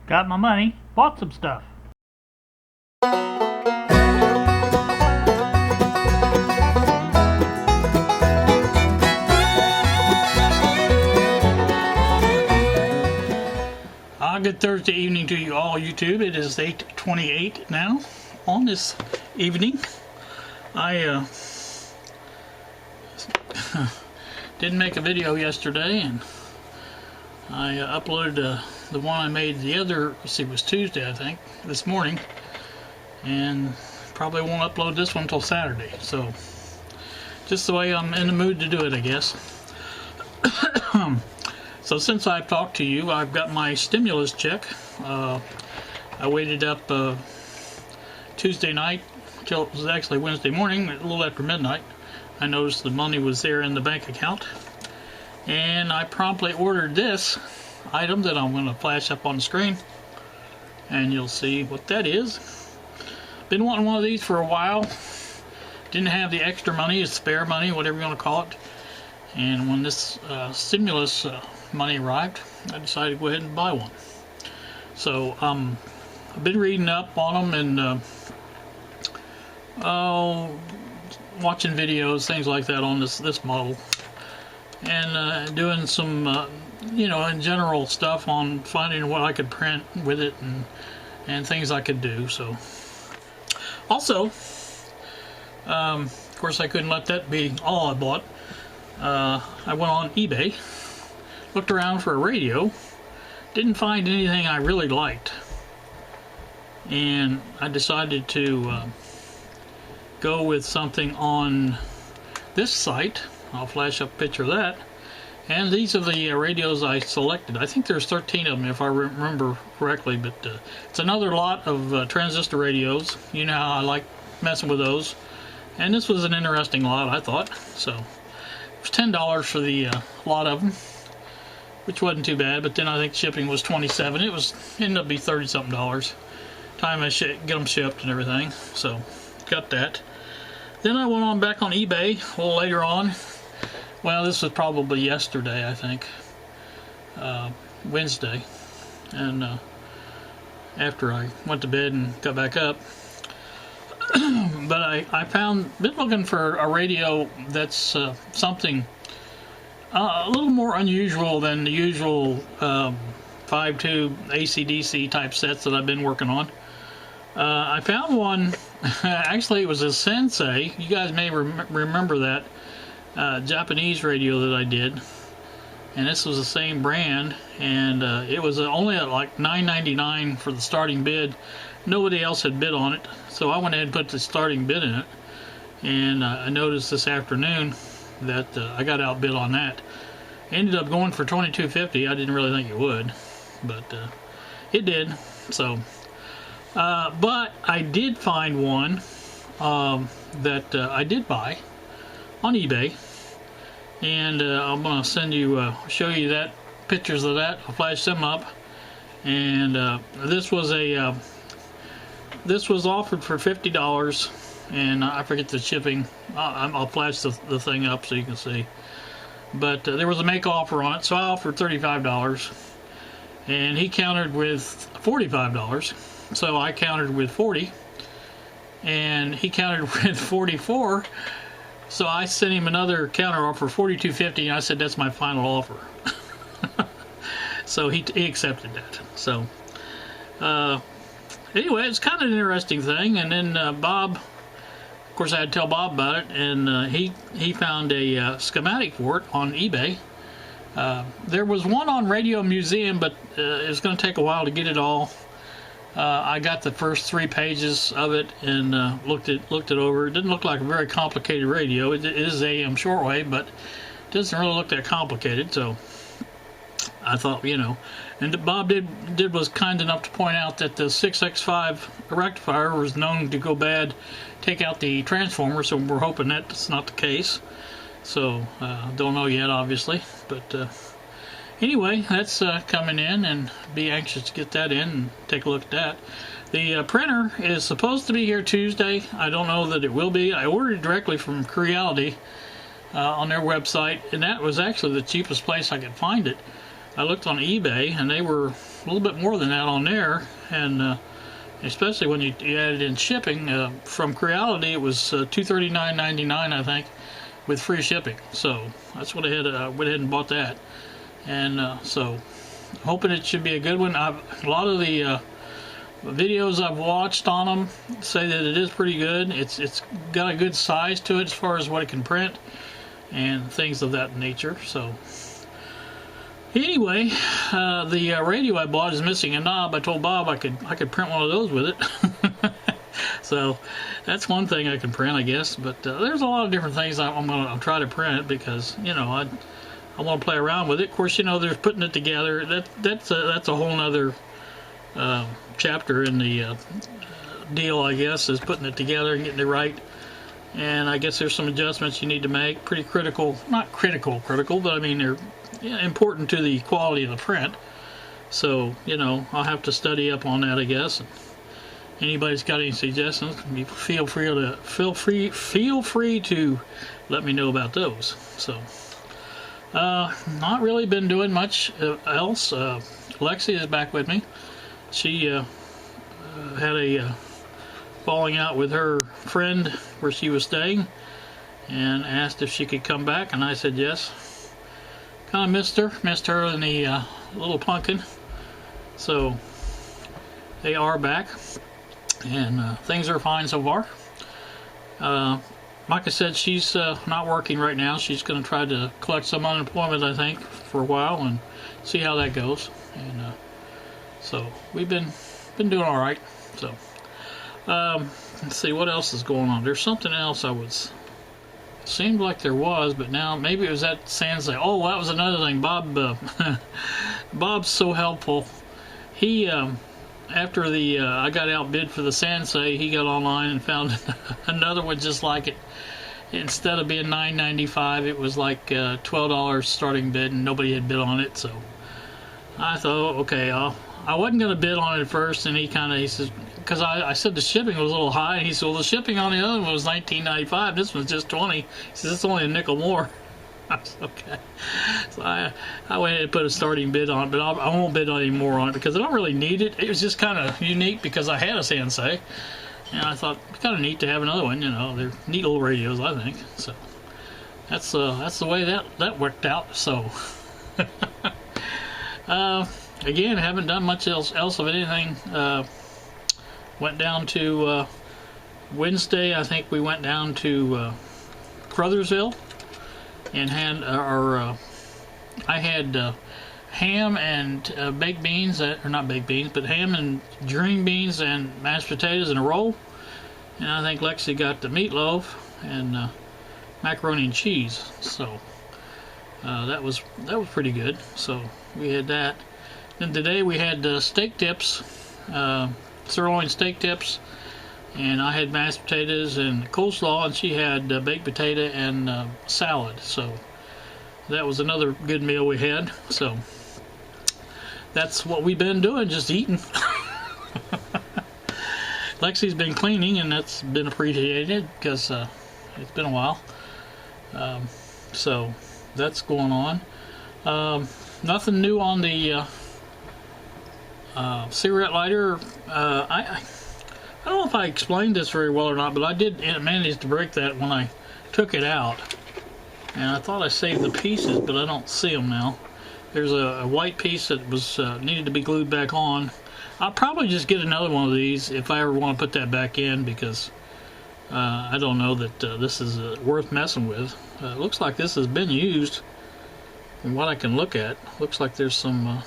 Got my money, bought some stuff. Good Thursday evening to you all, YouTube. It is 8:28 now on this evening. I didn't make a video yesterday, and I uploaded the one I made the other, let's see, it was Tuesday, I think, this morning, and probably won't upload this one until Saturday. So just the way I'm in the mood to do it, I guess. So since I've talked to you, I've got my stimulus check. I waited up Tuesday night till it was actually Wednesday morning, a little after midnight. I noticed the money was there in the bank account, and I promptly ordered this item that I'm going to flash up on the screen, and you'll see what that is. Been wanting one of these for a while. Didn't have the extra money, spare money, whatever you want to call it. And when this stimulus money arrived, I decided to go ahead and buy one. So I've been reading up on them and watching videos, things like that on this model, and doing some you know, in general stuff on finding what I could print with it and things I could do. So also, of course, I couldn't let that be all I bought. I went on eBay, looked around for a radio, didn't find anything I really liked, and I decided to go with something on this site. I'll flash up a picture of that, and these are the radios I selected. I think there's 13 of them if I remember correctly, but it's another lot of transistor radios. You know how I like messing with those, and this was an interesting lot, I thought. So it was $10 for the lot of them, which wasn't too bad, but then I think shipping was $27. It ended up being $30-something time I get them shipped and everything. So got that. Then I went on back on eBay a little later on. Well, this was probably yesterday, I think, Wednesday, and after I went to bed and got back up. But I been looking for a radio that's something a little more unusual than the usual 5-tube AC/DC type sets that I've been working on. I found one. Actually, it was a Sensei. You guys may remember that Japanese radio that I did, and this was the same brand, and it was only at like $9.99 for the starting bid. Nobody else had bid on it, so I went ahead and put the starting bid in it, and I noticed this afternoon that I got outbid on that. Ended up going for $22.50. I didn't really think it would, but it did. So but I did find one that I did buy on eBay, and I'm going to send you show you that, pictures of that. I'll flash them up. And this was offered for $50, and I forget the shipping. I'll flash the thing up so you can see. But there was a make offer on it, so I offered $35, and he countered with $45. So I countered with $40, and he countered with $44. So I sent him another counter offer, $42.50, and I said that's my final offer. So he accepted that. So anyway, it's kind of an interesting thing. And then Bob, of course, I had to tell Bob about it, and he found a schematic for it on eBay. There was one on Radio Museum, but it's going to take a while to get it all. I got the first 3 pages of it and looked it over. It didn't look like a very complicated radio. It is AM shortwave, but it doesn't really look that complicated. So I thought, you know, and Bob was kind enough to point out that the 6X5 rectifier was known to go bad, take out the transformer. So we're hoping that's not the case. So don't know yet, obviously, but anyway, that's coming in, and be anxious to get that in and take a look at that. The printer is supposed to be here Tuesday. I don't know that it will be. I ordered it directly from Creality on their website, and that was actually the cheapest place I could find it. I looked on eBay, and they were little bit more than that on there, and especially when you added in shipping. From Creality, it was $239.99, I think, with free shipping. So that's what I had. Went ahead and bought that, and so hoping it should be a good one. A lot of the videos I've watched on them say that it is pretty good. It's got a good size to it as far as what it can print and things of that nature. So anyway, the radio I bought is missing a knob. I told Bob I could print one of those with it. So that's one thing I can print, I guess. But there's a lot of different things I'm gonna try to print, because you know I want to play around with it. Of course, you know, there's putting it together. That's a whole nother chapter in the deal, I guess, is putting it together and getting it right. And I guess there's some adjustments you need to make. Pretty critical, not critical, but I mean they're important to the quality of the print. So you know, I'll have to study up on that, I guess. And anybody's got any suggestions, feel free to let me know about those. So not really been doing much else. Lexi is back with me. She had a falling out with her friend where she was staying, and asked if she could come back, and I said yes. Kind of missed her and the little pumpkin. So they are back, and things are fine so far. Like I said, she's not working right now. She's going to try to collect some unemployment, I think, for a while, and see how that goes. And so we've been doing all right. So let's see what else is going on. There's something else seemed like there was, but now maybe it was that Sansei. Oh, that was another thing. Bob, Bob's so helpful. He after I got outbid for the Sansei, he got online and found another one just like it. Instead of being $9.95, it was like $12 starting bid, and nobody had bid on it. So I thought, okay, I wasn't going to bid on it at first, and he says, because I said the shipping was a little high, and he said, well, the shipping on the other one was $19.95. This one's just $20. He says, it's only a nickel more. I said, okay. So I went ahead and put a starting bid on it, but I won't bid any more on it because I don't really need it. It was just kind of unique because I had a Sansei, and I thought it's kind of neat to have another one. You know, they're neat little radios, I think. So that's the way that worked out. So again, haven't done much else of anything. Went down to Wednesday. I think we went down to Crothersville and had I had ham and baked beans, or not baked beans, but ham and green beans and mashed potatoes in a roll. And I think Lexi got the meatloaf and macaroni and cheese. So that was pretty good. So we had that. Then today we had steak tips, sirloin steak tips, and I had mashed potatoes and coleslaw, and she had baked potato and salad. So that was another good meal we had. So that's what we've been doing, just eating. Lexi's been cleaning, and that's been appreciated because it's been a while. So that's going on. Nothing new on the cigarette lighter. I don't know if I explained this very well or not, but I did manage to break that when I took it out. And I thought I saved the pieces, but I don't see them now. There's a white piece that was needed to be glued back on. I'll probably just get another one of these if I ever want to put that back in, because I don't know that this is worth messing with. Looks like this has been used from what I can look at. Looks like there's some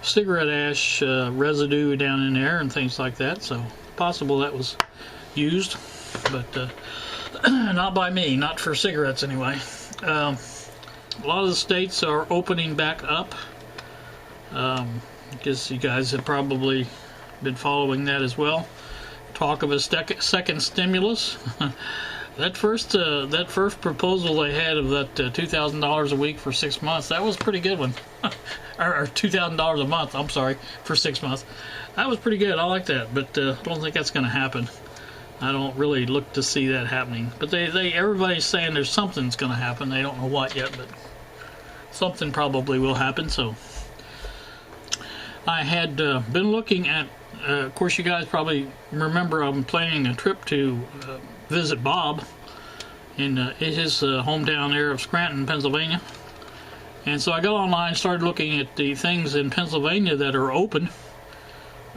cigarette ash residue down in there and things like that, so possible that was used, but not by me, not for cigarettes anyway. A lot of the states are opening back up. I guess you guys have probably been following that as well. Talk of a second stimulus. That first proposal they had of that $2,000 a week for 6 months, that was a pretty good one. Or $2,000 a month, I'm sorry, for 6 months. That was pretty good. I like that, but I don't think that's going to happen. I don't really look to see that happening. But everybody's saying there's something's going to happen. They don't know what yet, but something probably will happen. So I had been looking at, of course you guys probably remember I'm planning a trip to visit Bob in his hometown there of Scranton, Pennsylvania. And so I got online, started looking at the things in Pennsylvania that are open,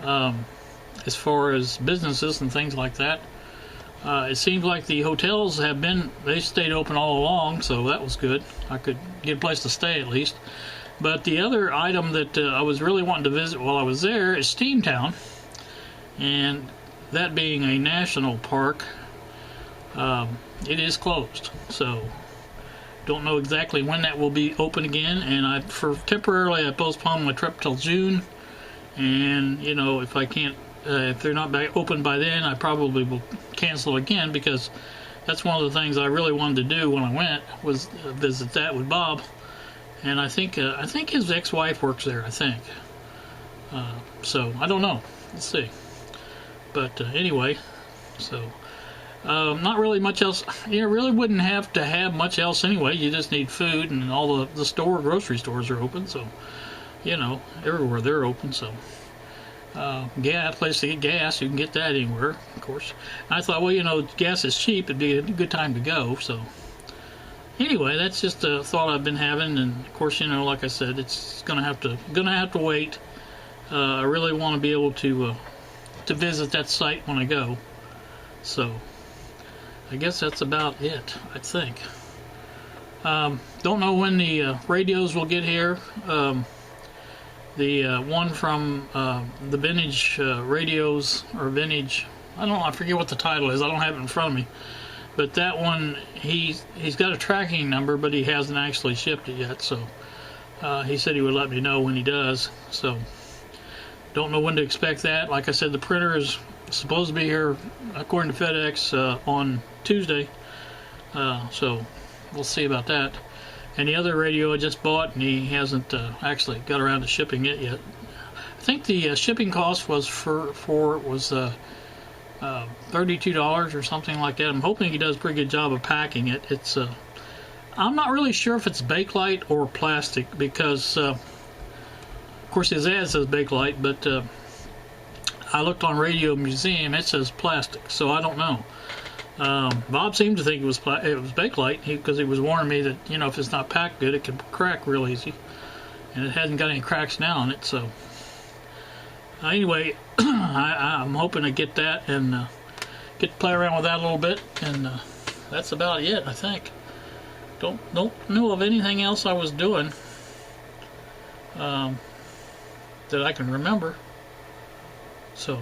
as far as businesses and things like that. It seems like the hotels they stayed open all along, so that was good. I could get a place to stay at least. But the other item that I was really wanting to visit while I was there is Steamtown, and that being a national park, it is closed. So don't know exactly when that will be open again, and temporarily I postponed my trip till June. And you know, if I can't, if they're not back open by then, I probably will cancel again, because that's one of the things I really wanted to do when I went, was visit that with Bob. And I think his ex-wife works there. I think. So I don't know. Let's see. But anyway, so not really much else. You really wouldn't have to have much else anyway. You just need food, and all the grocery stores are open. So you know, everywhere they're open. So place to get gas, you can get that anywhere, of course. And I thought, well, you know, gas is cheap. It'd be a good time to go. So anyway, that's just a thought I've been having, and of course, you know, like I said, it's gonna have to wait. I really want to be able to visit that site when I go. So I guess that's about it, I think. Don't know when the radios will get here. The one from the vintage radios, or vintage, I don't know, I forget what the title is. I don't have it in front of me. But that one, he's got a tracking number, but he hasn't actually shipped it yet. So he said he would let me know when he does. So don't know when to expect that. Like I said, the printer is supposed to be here, according to FedEx, on Tuesday. So we'll see about that. And the other radio I just bought, and he hasn't actually got around to shipping it yet. I think the shipping cost was $32 or something like that. I'm hoping he does a pretty good job of packing it. It's I'm not really sure if it's Bakelite or plastic, because of course his ad says Bakelite, but I looked on Radio Museum, it says plastic, so I don't know. Bob seemed to think it was Bakelite, because he was warning me that, you know, if it's not packed good, it can crack real easy, and it hasn't got any cracks now on it. So anyway, I'm hoping to get that and get to play around with that a little bit, and that's about it, I think. Don't know of anything else I was doing that I can remember. So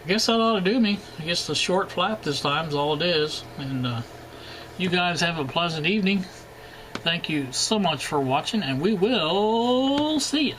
I guess that ought to do me. I guess the short flap this time is all it is. And you guys have a pleasant evening. Thank you so much for watching, and we will see you.